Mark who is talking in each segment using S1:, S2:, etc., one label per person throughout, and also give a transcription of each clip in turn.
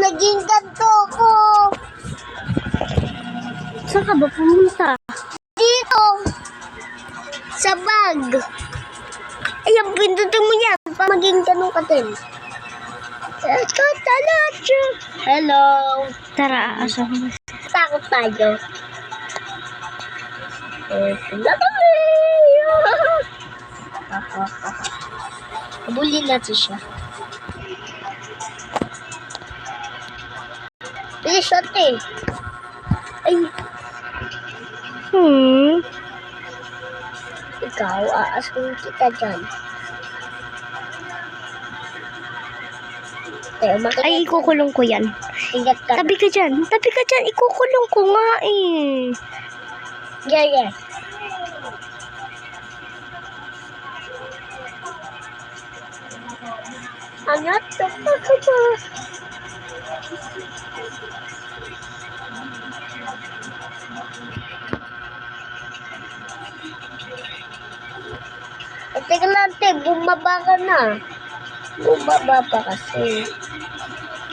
S1: Naging ganto ko.
S2: Saan ka ba pumunta?
S1: Dito. Sa bag. Ayan, pindutin mo yan. Pa maging ganun ka din. Hello.
S2: Tara, asa ko.
S1: Takot tayo. Tingnan kami. Habulin natin siya. Bilis natin. Ay. Ikaw, aasahin kita dyan.
S2: Ay, ikukulong ko yan.
S1: Ingat ka.
S2: Tabi ka dyan. Tabi ka dyan. Ikukulong ko nga eh.
S1: Yeah. Ano to? Teka lang, bumaba ka na. Bumaba pa kasi.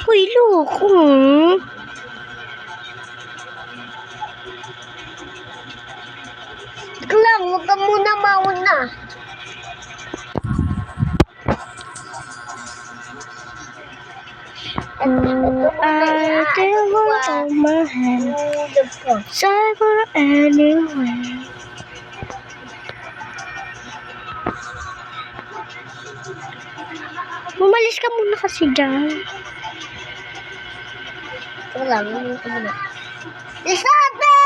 S2: Uy, look.
S1: Teka lang, huwag ka muna mauna.
S2: I can hold my hand. Cyber anywhere. Umalis ka muna kasi dyan.
S1: Teka lang, huwag ka muna. Isabi!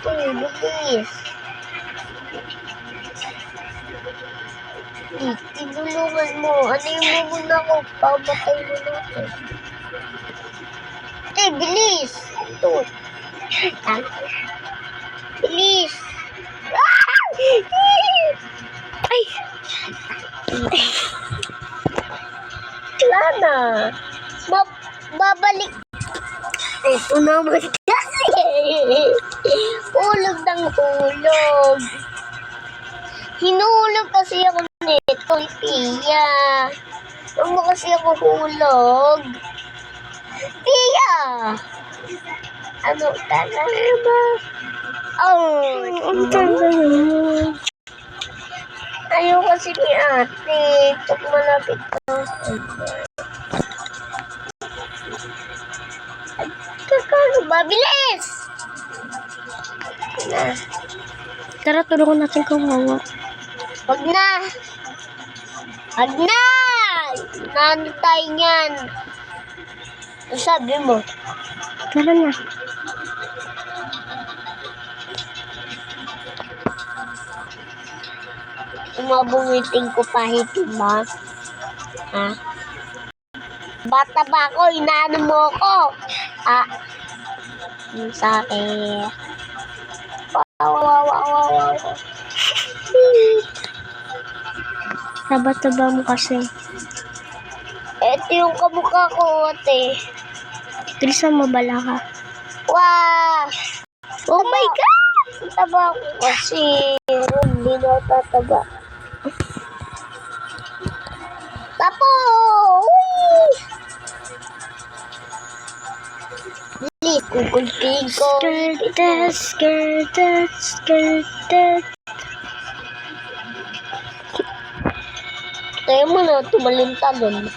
S1: Bilis. Tinulungan mo. Ano yung muna ko? Pamatay mo na ako. Bilis. Ito. Bilis.
S2: Ay!
S1: Wala na. Babalik. Ito naman kasi. Hulog ng hulog. Hinulog kasi ako nito, Pia. Huwag mo kasi ako hulog. Pia! Ano talaga ba?
S2: Ang tanda mo.
S1: Ayaw kasi ni ate. Pag malapit ka. Kakano ba? Bilis!
S2: Tara, tulungan natin kawawa.
S1: Wag na! Wag na! Nano tayo niyan? Ano sabi mo?
S2: Tara na.
S1: Umabungiting ko pa hiti ba? Ha? Bata ba ako? Inaano mo ako? Yung sa akin. Wow.
S2: Taba-taba mo kasi.
S1: Ito yung kamukha ko, ate.
S2: Bilisan mo, bala ka.
S1: Wow!
S2: Oh my God!
S1: Taba ko kasi. Hindi na tataba. Tapo! Uy! Bilis, kukulpin ko.
S2: Skirted.
S1: Kaya mo na tumalon-talon.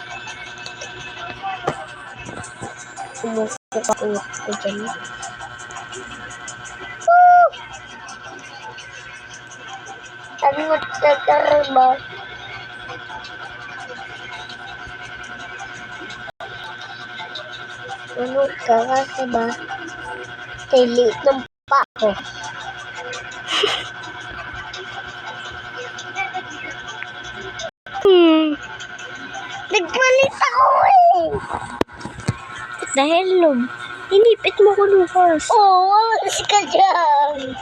S1: Sumusuka ko dyan. Woo! Ano mo tatarba? Ano ka kasi ba? Liit ng pako. Nagpalit ako eh.
S2: Dahil lum, inipit mo ko Lucas.
S1: Oo, walas ka dyan.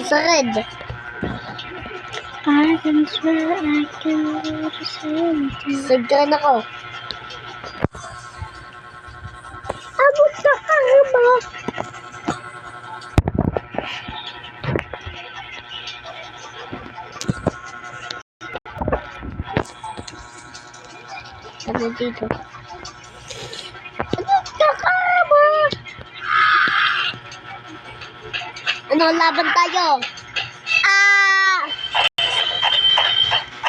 S1: Sa red.
S2: I can swear I can do the same thing.
S1: Sagdan ako. Abot na ba? Ano dito? Abot na ba? Ano, laban tayo?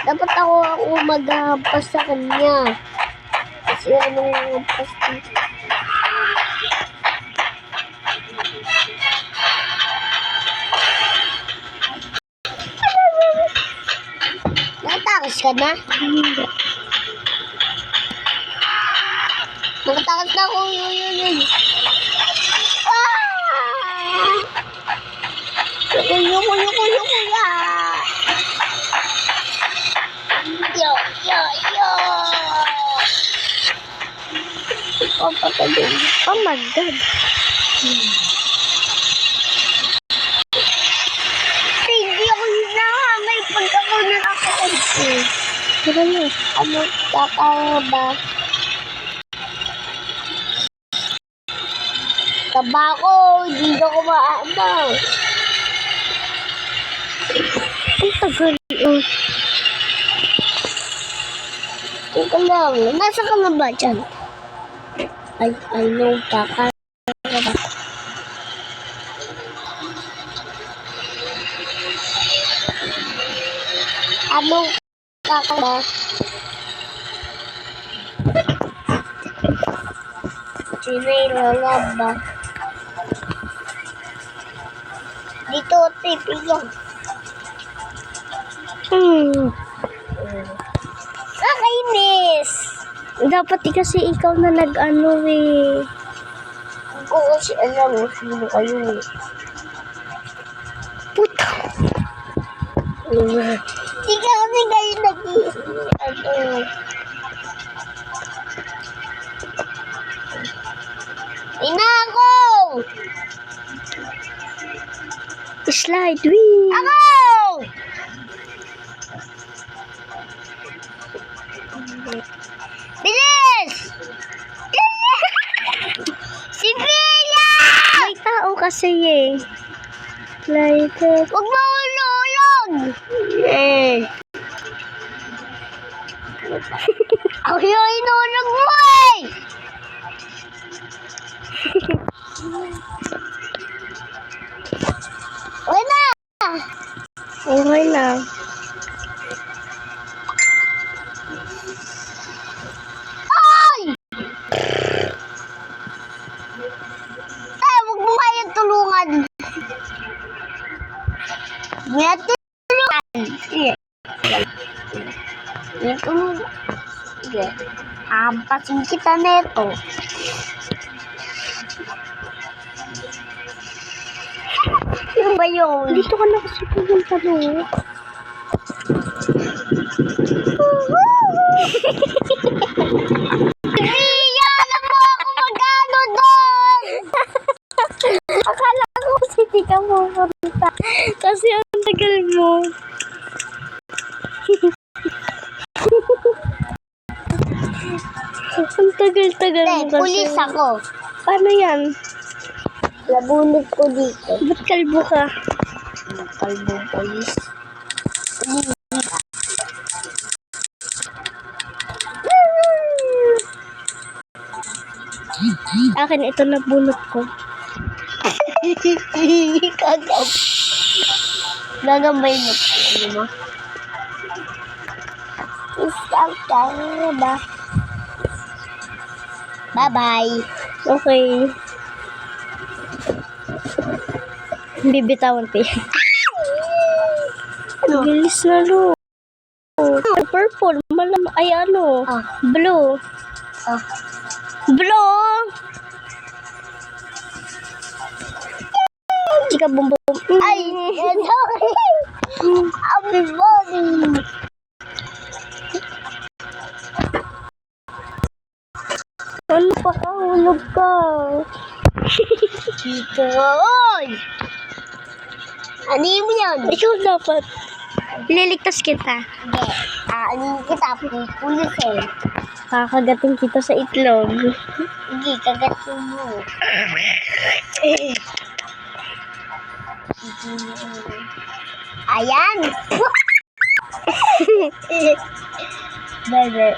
S1: Dapat ako maghampas sa kanya. Kasi anong hampas dito? Nakatakas ka na?
S2: Hindi.
S1: Nakatakas na ako. Yun. Yuko. Yo. Oh, patagin.
S2: Oh my God.
S1: Hindi ako hinahangay pag ako nakakakunti.
S2: Tira na.
S1: Ano, kakaba? Tabako, hindi ko maama.
S2: Ang tagal.
S1: Teka lang, nasa ka na ba dyan? I know, kakaba. Anong kakaba? Sinailalab ba? Dito, tipi yan. Nakainis!
S2: Dapat kasi ikaw na nag-ano eh.
S1: Hindi ko kasi alam mo sino kayo eh.
S2: Puta.
S1: Hindi ka kasi kayo nag-iisip. Inako!
S2: Slide. Wee.
S1: Ako! Bilis! Si Bella!
S2: May tao kasi eh. Like it.
S1: Huwag mo ululog! Ako yung inulog mo eh! Okay na!
S2: Okay lang.
S1: Ay! Huwag mo kayang tulungan. May tulungan. Sige. May tulungan. Sige. Ampasin kita neto. Ano ba yun?
S2: Dito ka na kasi pumunta no.
S1: Iya! Alam mo ako magano doon!
S2: Akala ko kasi di ka pupunta. Kasi ang tagal mo. Ang tagal-tagal mo kasi.
S1: Pulis ako.
S2: Paano yan?
S1: Labunod ko dito.
S2: Ba't kalbo ka?
S1: Kalbong pulis.
S2: Akin ito na bunot ko.
S1: Kagam. Gagambay mo. Ano mo? Isang kaya ba? Bye-bye.
S2: Okay. Bibitawan ko yan.
S1: Ano?
S2: Bilis na lo. Purple. Ay ano?
S1: Ah.
S2: Blue.
S1: Ah.
S2: Blue! Chika bum bum.
S1: Ay! Sorry! Happy body!
S2: Ano pa ka? Hulog ka.
S1: Dito! Oy! Ano mo yun?
S2: Ikaw dapat. Liligtas kita.
S1: Hindi. Ano kita? Pupulisin.
S2: Kakagating kita sa itlog.
S1: Hindi, kagatin mo. Ayan! Bebe.